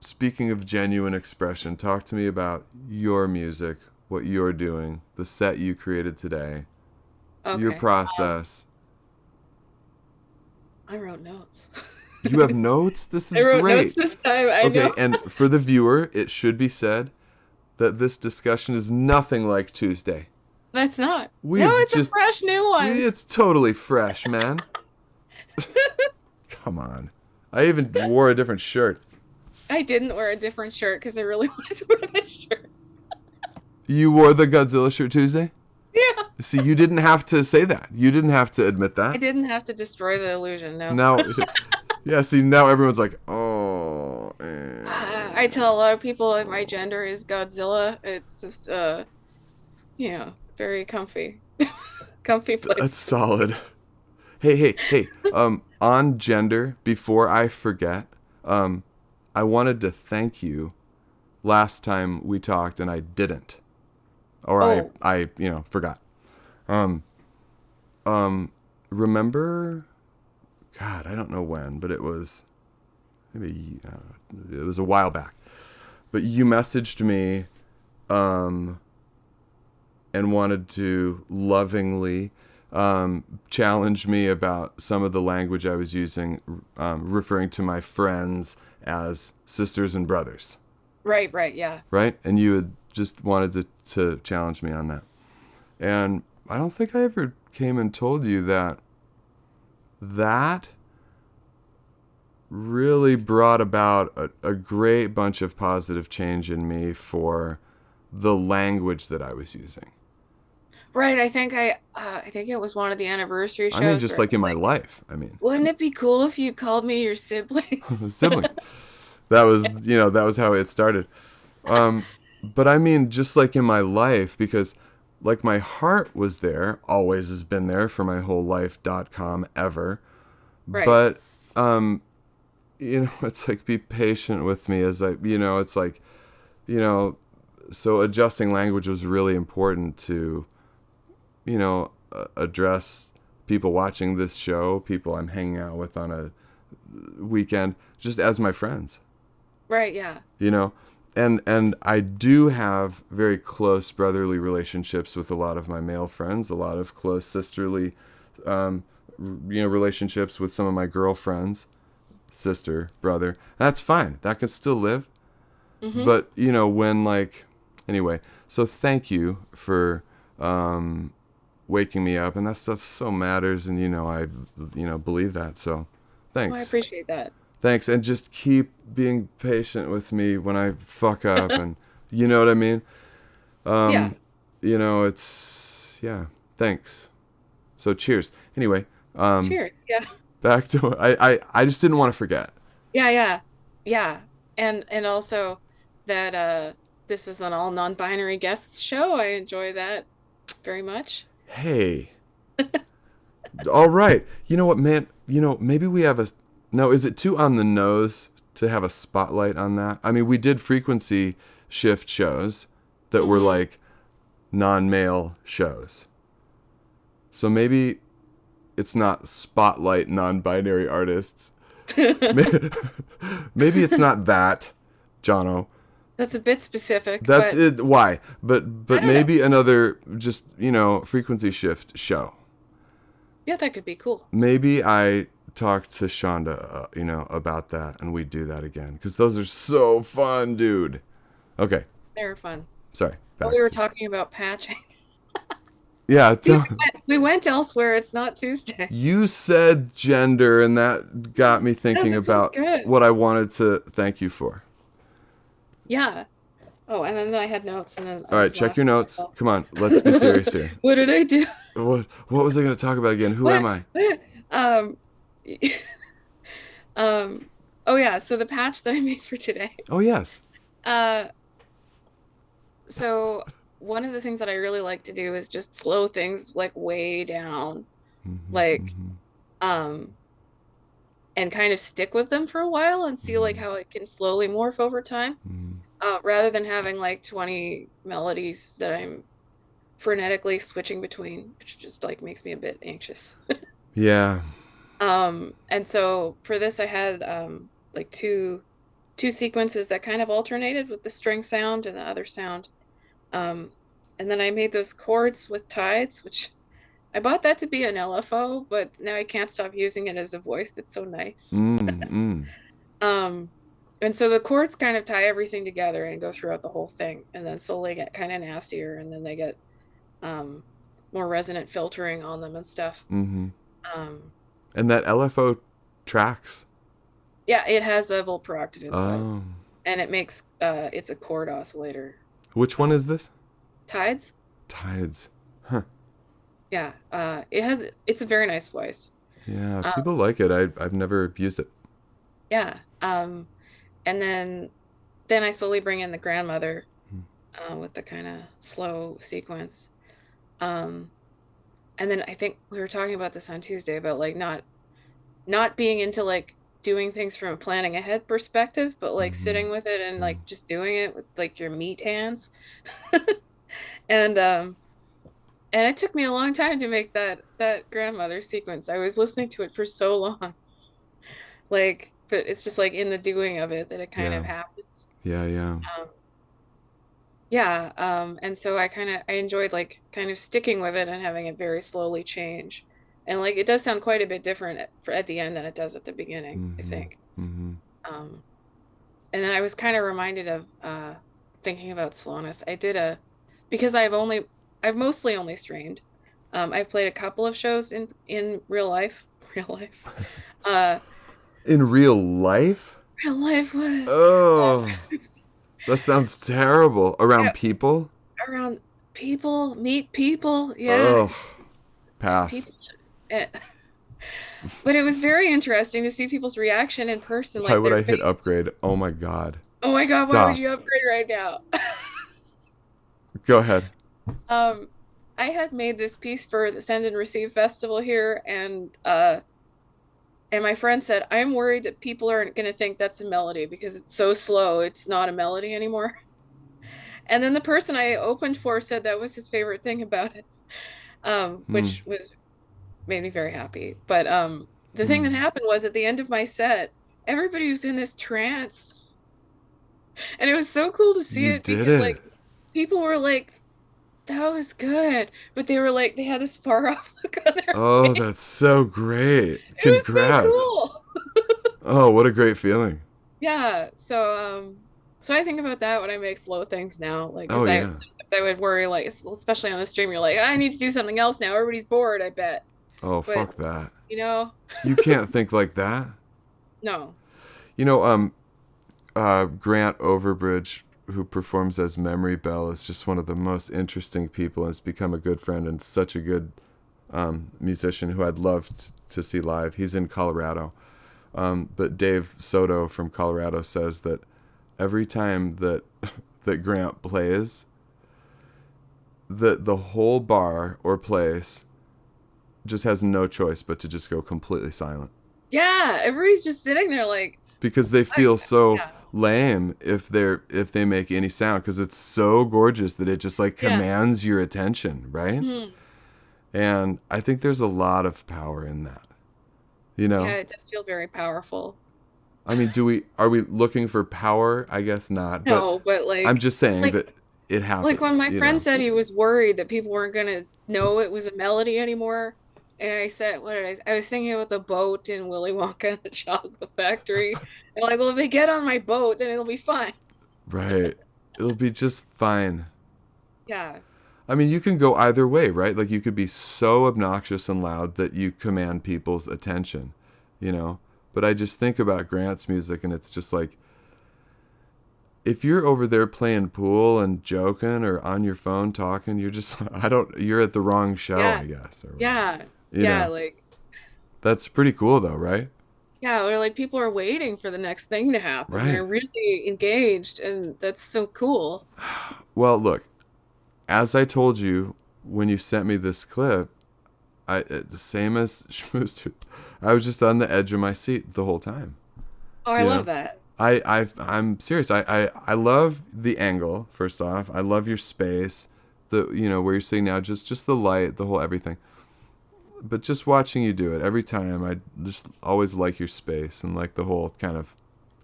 Speaking of genuine expression, talk to me about your music, what you're doing, the set you created today, your process. I wrote notes. You have notes? This I is wrote notes great. this time. I Okay, know. and for the viewer, it should be said that this discussion is nothing like Tuesday. That's not. No, We've it's a just, fresh new one. it's totally fresh, man. Come on. I even wore a different shirt. I didn't wear a different shirt because I really wanted to wear this shirt. You wore the Godzilla shirt Tuesday? Yeah. See, you didn't have to say that. You didn't have to admit I that. didn't have to destroy the illusion, no. Now, yeah, see, now everyone's like, oh. I tell a lot of people like my gender is Godzilla. It's just very comfy. Comfy place. That's solid. Hey. On gender, before I forget, I wanted to thank you last time we talked and I didn't. Or Oh. I forgot. Remember, God, I don't know when, but it was maybe it was a while back. But you messaged me and wanted to lovingly challenge me about some of the language I was using, referring to my friends as sisters and brothers. Right, yeah. Right? And you had just wanted to challenge me on that. And I don't think I ever came and told you that really brought about a great bunch of positive change in me for the language that I was using. Right, I think it was one of the anniversary shows. I mean, just where like in my life. I mean, wouldn't it be cool if you called me your sibling? siblings. That was how it started. But I mean, just like in my life, because like my heart was there, always has been there for my whole life.com ever. Right. But, it's like, be patient with me as it's like, so adjusting language was really important to, address people watching this show, people I'm hanging out with on a weekend, just as my friends. Right, yeah. And I do have very close brotherly relationships with a lot of my male friends, a lot of close sisterly, relationships with some of my girlfriends, sister, brother. That's fine. That can still live. Mm-hmm. But, anyway, so thank you for waking me up. And that stuff so matters. And, I believe that. So thanks. Oh, I appreciate that. Thanks, and just keep being patient with me when I fuck up, and you know what I mean? Yeah. Thanks. So cheers. Anyway, Cheers, yeah. back to I just didn't want to forget. Yeah. And also that this is an all non-binary guests show. I enjoy that very much. Hey. All right. You know what, man? Maybe we have No, is it too on the nose to have a spotlight on that? I mean, we did frequency shift shows that were like non-male shows. So maybe it's not spotlight non-binary artists. Maybe it's not that, Jono. That's a bit specific. That's but it. Why? But maybe know. another just, frequency shift show. Yeah, that could be cool. Maybe I talk to Shonda, about that, and we do that again, because those are so fun, dude. Okay. They were fun. Sorry. We were talking about patching. Yeah. We went elsewhere. It's not Tuesday. You said gender, and that got me thinking about what I wanted to thank you for. Yeah. Oh, and then I had notes, and then all right, check your notes. Come on, let's be serious here. What did I do? What was I going to talk about again? Who am I? Oh yeah, so the patch that I made for today. Oh yes. So one of the things that I really like to do is just slow things like way down, and kind of stick with them for a while and see like how it can slowly morph over time, rather than having like 20 melodies that I'm frenetically switching between, which just like makes me a bit anxious. Yeah. And so for this I had like two sequences that kind of alternated with the string sound and the other sound. And then I made those chords with tides, which I bought that to be an LFO, but now I can't stop using it as a voice. It's so nice. Mm. Um, and so the chords kind of tie everything together and go throughout the whole thing, and then slowly get kind of nastier, and then they get um, more resonant filtering on them and stuff. Mm-hmm. Um, And that LFO tracks. yeah, it has a volt per octave input, Oh. and it makes it's a chord oscillator. Which one is this? Tides? Tides. Huh. Yeah, it's a very nice voice. Yeah, Um, people like it. I've never used it. yeah. And then I slowly bring in the grandmother with the kind of slow sequence. Um, and then I think we were talking about this on Tuesday about like not being into like doing things from a planning ahead perspective, but like Mm-hmm. sitting with it and Yeah. like just doing it with like your meat hands. And and it took me a long time to make that grandmother sequence. I was listening to it for so long. Like, but it's just like in the doing of it that it kind of Yeah. happens. Yeah. Yeah. Um, yeah, and so I enjoyed like kind of sticking with it and having it very slowly change. And like it does sound quite a bit different at the end than it does at the beginning, I Mm-hmm. think. Mm-hmm. Um, and then I was kind of reminded of thinking about slowness. Because I've mostly only streamed. I've played a couple of shows in real life, real life. Uh, In real life? real life what? Oh, that sounds terrible. Around Yeah, people? around people, meet people, yeah, Oh, pass. people. eh. But it was very interesting to see people's reaction in person, Why like would their I hit upgrade? faces. Oh my God. Oh my God, why would Stop. you upgrade right now? Go ahead. Um, I had made this piece for the Send and Receive Festival here, and my friend said, I'm worried that people aren't going to think that's a melody because it's so slow, it's not a melody anymore. And then the person I opened for said that was his favorite thing about it, Hmm. which was made me very happy. But the thing that Hmm. happened was at the end of my set, everybody was in this trance. And it was so cool to see You it did because it. like people were like, that was good. But they were like, they had this far off look on their Oh, face. that's so great. It was so Congrats. cool. Oh, what a great feeling. Yeah. So I think about that when I make slow things now. Like, Oh, because I yeah. sometimes I would worry, like, especially on the stream, you're like, I need to do something else now. Everybody's bored, I bet. Oh, But fuck that. you know, You can't think like that. no. You know, Grant Overbridge, who performs as Memory Bell, is just one of the most interesting people and has become a good friend and such a good musician who I'd love to see live. He's in Colorado. But Dave Soto from Colorado says that every time that that Grant plays, the whole bar or place just has no choice but to just go completely silent Yeah, everybody's just sitting there like, because they I, feel so yeah, lame if they make any sound because it's so gorgeous that it just like yeah. commands your attention, right? Mhm. And I think there's a lot of power in that, you Yeah, know. it does feel very powerful. I mean, are we looking for power? I guess not, but No, but I'm just saying like that it like when happens, my you friend know. said he was worried that people weren't gonna know it was a melody anymore. And I said, what did I say? I was thinking about the boat in Willy Wonka and the Chocolate Factory. And like, well, if they get on my boat, then it'll be fine. Right. It'll be just fine. Yeah. I mean, you can go either way, right? Like you could be so obnoxious and loud that you command people's attention, you know. But I just think about Grant's music and it's just like if you're over there playing pool and joking or on your phone talking, you're just you're at the wrong show, Yeah. I guess, or whatever. Yeah. You Yeah. know. Like, That's pretty cool though, right? yeah. Or like people are waiting for the next thing to happen. Right. They're really engaged. And that's so cool. Well, look, as I told you when you sent me this clip, the same as schmooster, I was just on the edge of my seat the whole time. Oh, I You love know, that. I'm serious. I love the angle. First off, I love your space. The where you're sitting now, just the light, the whole everything. But just watching you do it every time, I just always like your space and like the whole kind of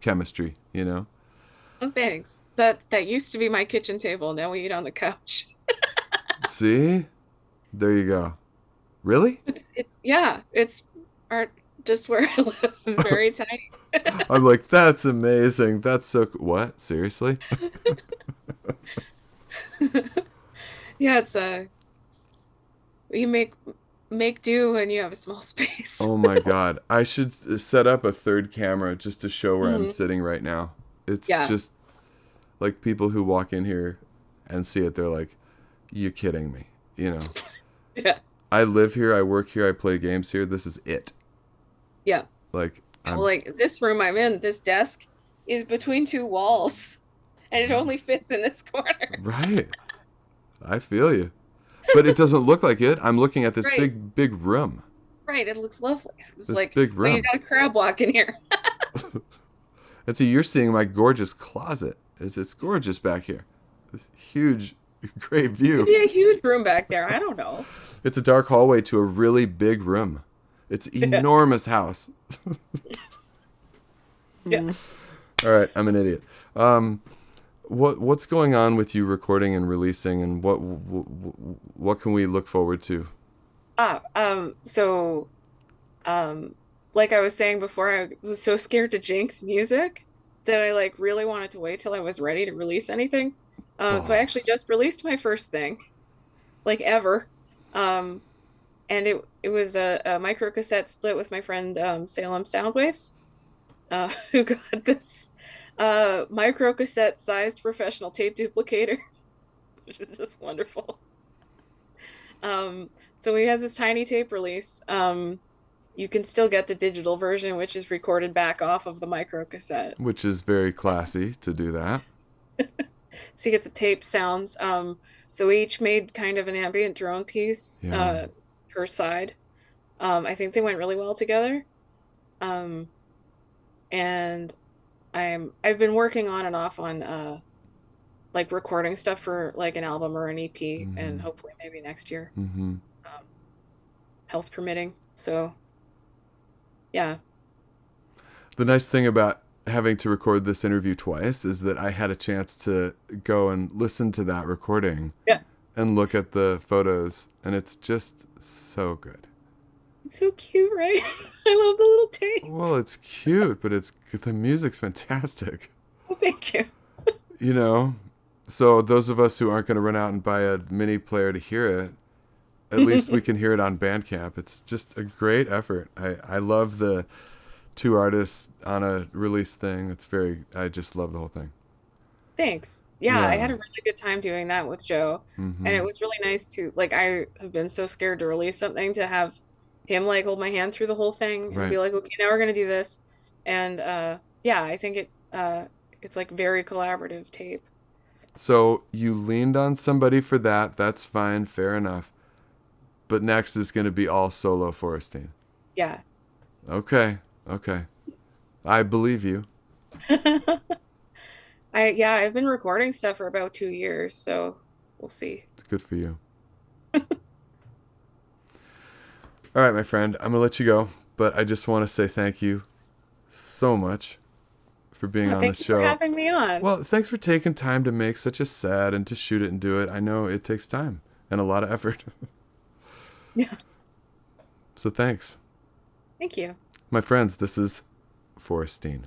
chemistry. You know. Oh, thanks. That used to be my kitchen table. Now we eat on the couch. See, there you go. Really? It's yeah, it's art just where I live is very tiny. I'm like, that's amazing. That's so what? Seriously? Yeah, it's you make do when you have a small space. Oh my God. I should set up a third camera just to show where I'm Mhm. sitting right now. It's Yeah. just like people who walk in here and see it, they're like, you kidding me? You know, Yeah. I live here, I work here, I play games here. This is it. Yeah. Like, Well, I'm like this room I'm in, this desk is between two walls, and it only fits in this corner. right. I feel you. But it doesn't look like it. I'm looking at this Right. big room. Right. It looks lovely. It's This like, big oh, you room. got a crab walk in here. And so you're seeing my gorgeous closet. It's gorgeous back here. This huge, great view. Maybe a huge room back there. I don't know. It's a dark hallway to a really big room. It's enormous house. Yeah. All right, I'm an idiot. What's going on with you recording and releasing, and what can we look forward to? So, like I was saying before, I was so scared to jinx music that I like really wanted to wait till I was ready to release anything. So I actually Balls. just released my first thing, like ever. Um, and it was a micro cassette split with my friend Salem Soundwaves, who got this micro cassette sized professional tape duplicator, which is just wonderful. Um, so we had this tiny tape release. You can still get the digital version, which is recorded back off of the micro cassette. Which is very classy to do that. So you get the tape sounds. So we each made kind of an ambient drone piece Yeah. per side. I think they went really well together. Um, and I've been working on and off on like recording stuff for like an album or an EP, and hopefully maybe next year, Mm-hmm. health permitting. So yeah. The nice thing about having to record this interview twice is that I had a chance to go and listen to that recording Yeah. and look at the photos, and it's just so good. It's so cute, right? I love the little tape. Well, it's cute, but the music's fantastic. Oh, thank you. You know, so those of us who aren't going to run out and buy a mini player to hear it, at least we can hear it on Bandcamp. It's just a great effort. I love the two artists on a release thing. I just love the whole thing. Thanks. Yeah, I had Yeah. a really good time doing that with Joe. And Mm-hmm. it was really nice to like I have been so scared to release something to have him like hold my hand through the whole thing and Right. be like, okay, now we're gonna do this. And yeah, I think it's like very collaborative tape. So you leaned on somebody for that. That's fine. Fair enough. But next is going to be all solo Forestine. Yeah. Okay. Okay. I believe you. I've been recording stuff for about 2 years, so we'll see. Good for you. All right, my friend. I'm going to let you go. But I just want to say thank you so much for being on Thank the you for show. having me on. Well, thanks for taking time to make such a set and to shoot it and do it. I know it takes time and a lot of effort. Yeah. So thanks. Thank you. My friends, this is Forestine.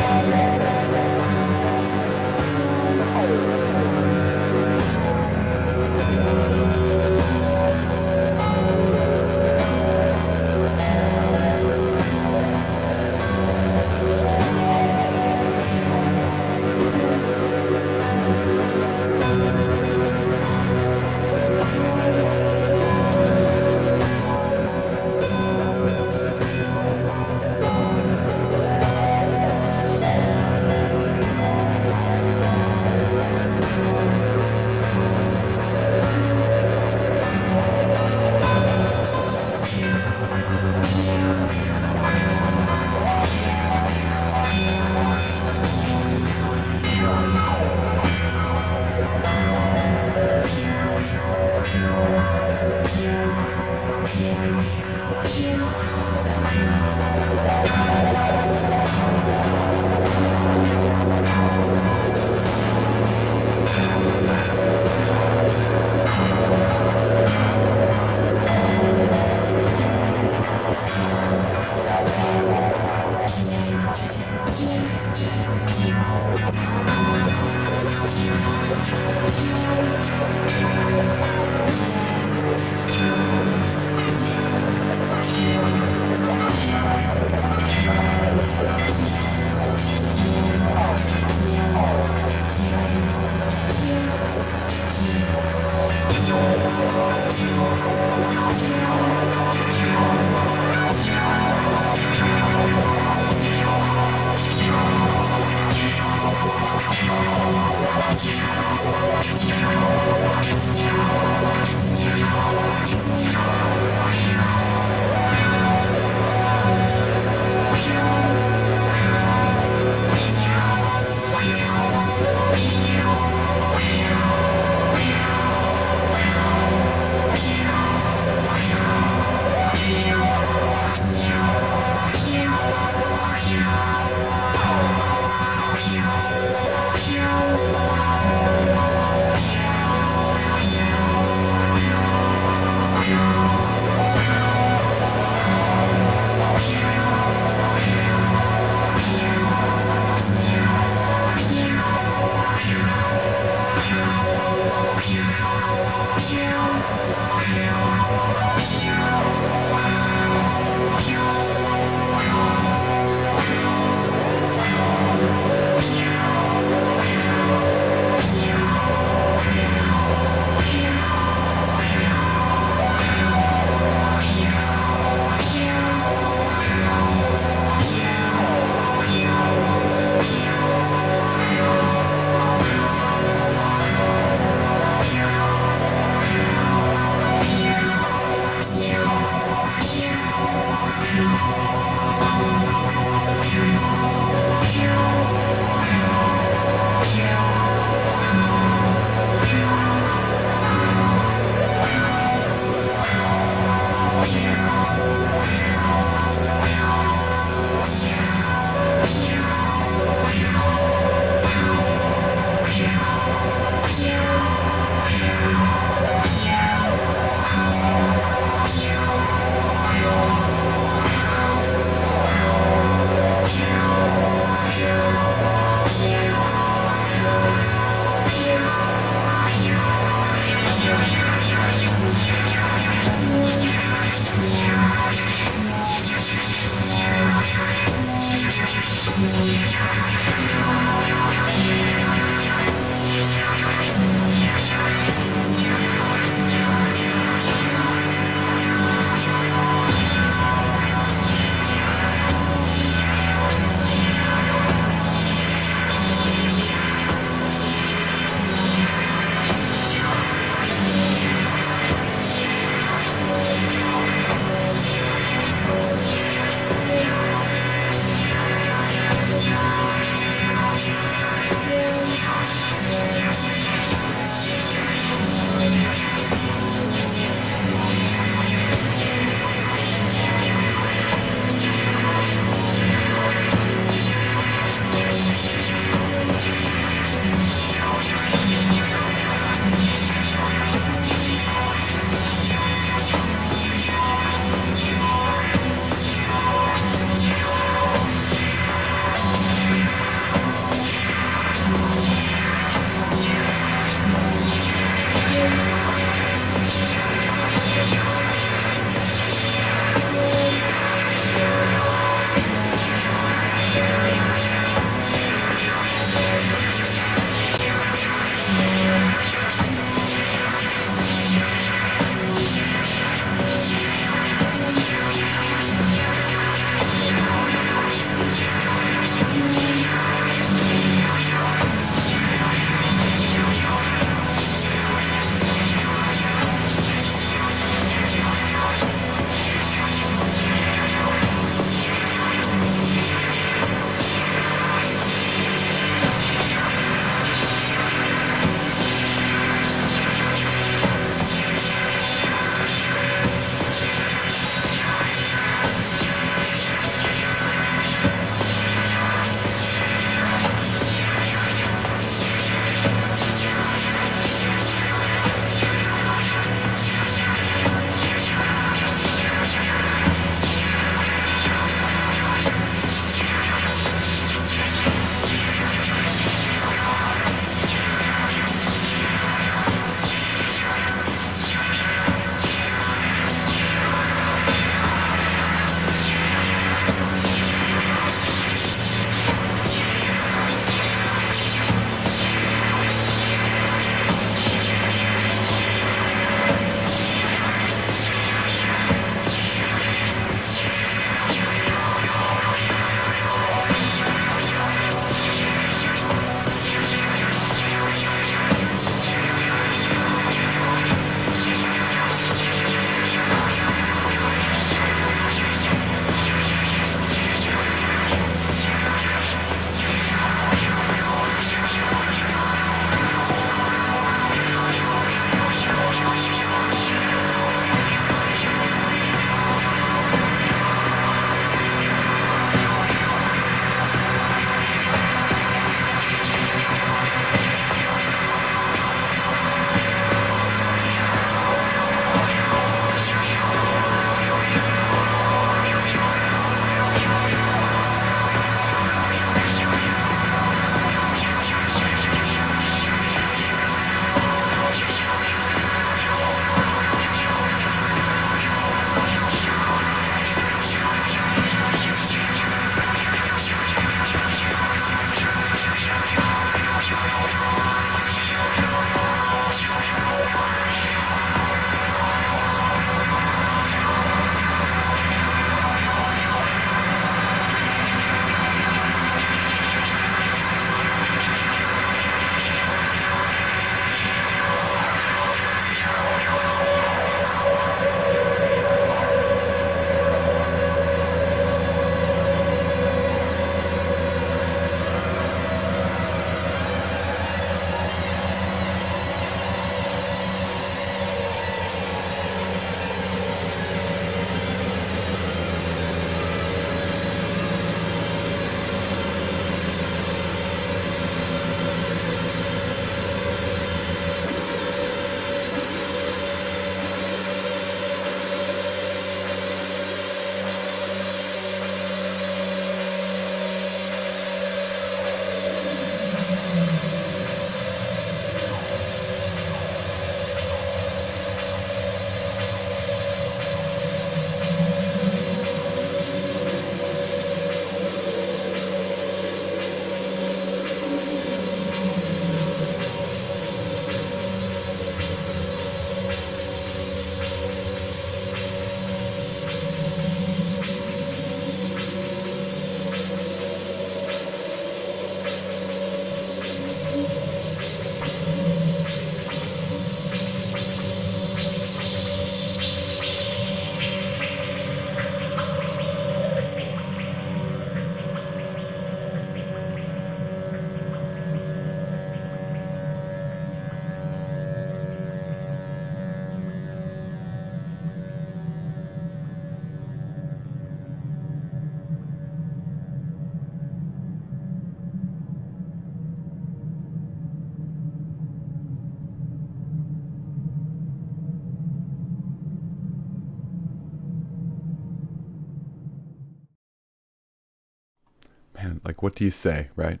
man, like, what do you say, right?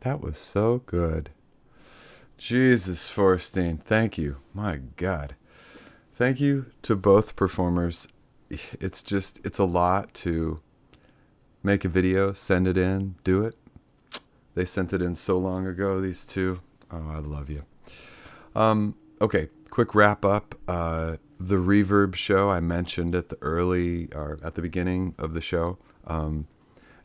That was so good. Jesus, Forestine, thank you. My God. Thank you to both performers. It's a lot to make a video, send it in, do it. They sent it in so long ago, these two. Oh, I love you. Okay, quick wrap up. The reverb show I mentioned at the beginning of the show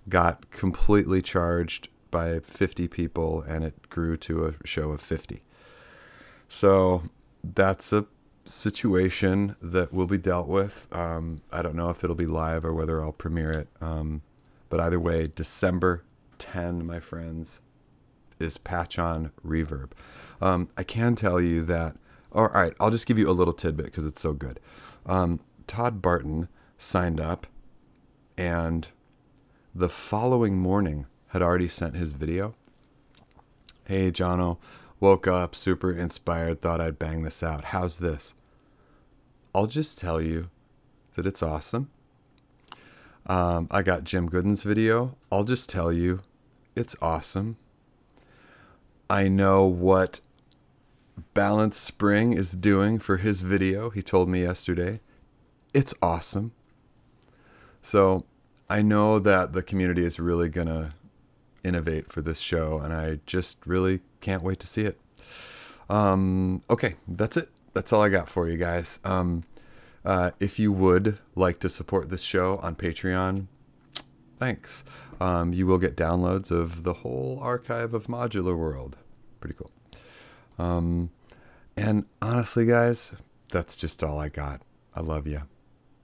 got completely charged by 50 people, and it grew to a show of 50. So that's a situation that will be dealt with. I don't know if it'll be live or whether I'll premiere it. But either way, December 10, my friends, is Patch On Reverb. I can tell you that, all right, I'll just give you a little tidbit because it's so good. Todd Barton signed up, and the following morning had already sent his video. Hey, Jono, woke up, super inspired, thought I'd bang this out. How's this? I'll just tell you that it's awesome. I got Jim Gooden's video. I'll just tell you it's awesome. I know what Balance Spring is doing for his video. He told me yesterday. It's awesome. So I know that the community is really going to innovate for this show, and I just really can't wait to see it. Okay, that's it. That's all I got for you guys. If you would like to support this show on Patreon, thanks. You will get downloads of the whole archive of Modular World. Pretty cool. And honestly, guys, that's just all I got. I love you.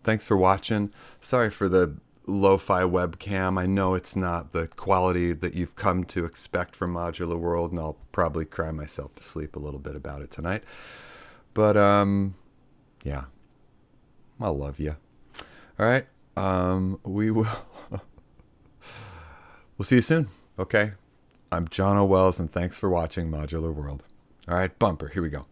Thanks for watching. Sorry for the lo-fi webcam. I know it's not the quality that you've come to expect from Modular World, and I'll probably cry myself to sleep a little bit about it tonight. But, yeah. I love you. All right. We'll see you soon. Okay. I'm John O'Wells, and thanks for watching Modular World. All right, bumper. Here we go.